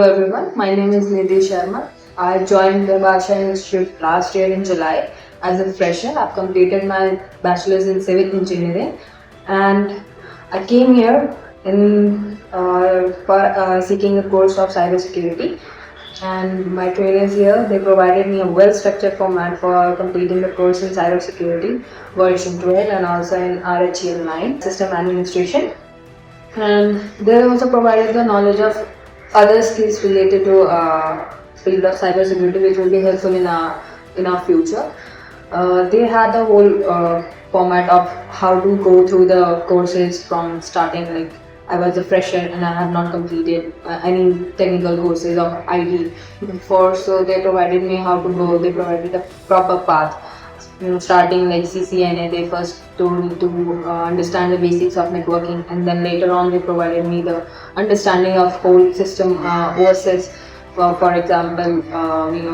Hello everyone, my name is Nidhi Sharma. I joined WebAsha Institute last year in July as a fresher. I've completed my bachelor's in civil engineering and I came here for seeking a course of cybersecurity. And my trainers here, they provided me a well-structured format for completing the course in cybersecurity, version 12 and also in RHEL 9, system administration. And they also provided the knowledge of other skills related to field of cybersecurity, which will be helpful in our future. They had the whole format of how to go through the courses from starting. Like I was a fresher and I have not completed any technical courses of IT before, so they provided me how to go. They provided a proper path. Starting like CCNA, they first told me to understand the basics of networking, and then later on they provided me the understanding of whole system OSS. For example,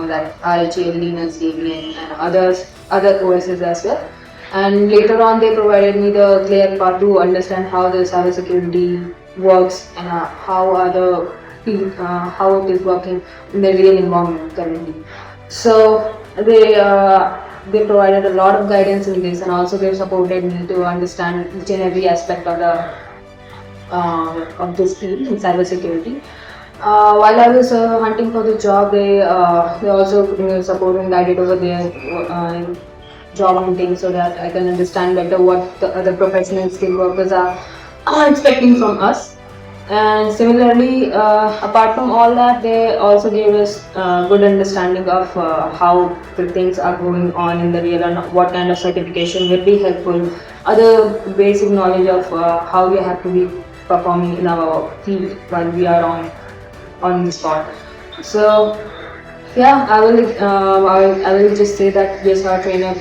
that RHEL, Linux, Debian, and other OSs as well. And later on, they provided me the clear path to understand how the cybersecurity works and how it is working in the real environment currently. So they provided a lot of guidance in this, and also they supported me to understand each and every aspect of this field in cybersecurity. While I was hunting for the job, they also supported and guided over there in job hunting, so that I can understand better what the other professional skill workers are expecting from us. And similarly, apart from all that, they also gave us good understanding of how the things are going on in the real and what kind of certification will be helpful. Other basic knowledge of how we have to be performing in our field while we are on the spot. So yeah, I will just say that yes, our trainer,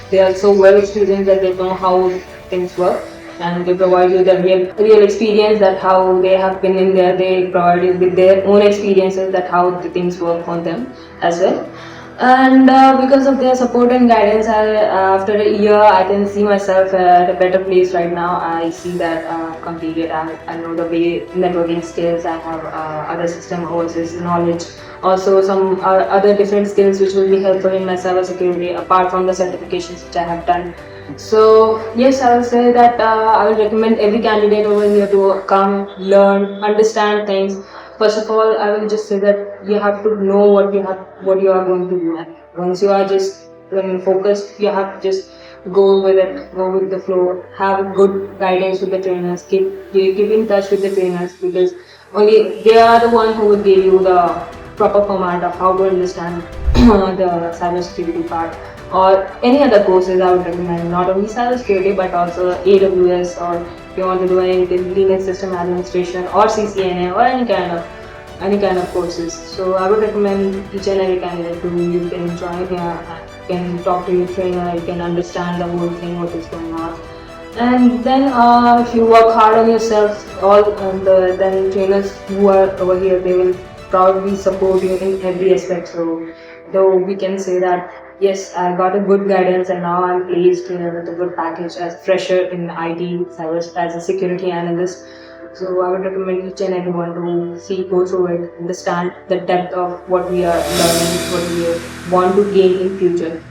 they are so well experienced that they know how things work, and they provide you the real experience that how they have been in there. They provide you with their own experiences that how the things work on them as well. And because of their support and guidance, after a year, I can see myself at a better place right now. I see that completed. I know the way networking skills. I have other system OSS knowledge. Also, some other different skills which will be helpful in my cybersecurity apart from the certifications which I have done. So yes, I will say that I will recommend every candidate over here to come, learn, understand things. First of all, I will just say that you have to know what you are going to do. And once you are just focused, you have to just go with it, go with the flow. Have good guidance with the trainers. Keep in touch with the trainers, because only they are the one who will give you the proper format of how to understand the cybersecurity part. Or any other courses I would recommend, not only cybersecurity but also AWS, or if you want to do anything Linux system administration or CCNA or any kind of courses. So I would recommend each and every candidate who you can join here, you can talk to your trainer, you can understand the whole thing, what is going on. And then if you work hard on yourself, then trainers who are over here, they will probably support you in every aspect. So though we can say that yes, I got a good guidance and now I'm placed here with a good package as fresher in IT, cyber as a security analyst. So I would recommend each and everyone to go through it, understand the depth of what we are learning, what we want to gain in future.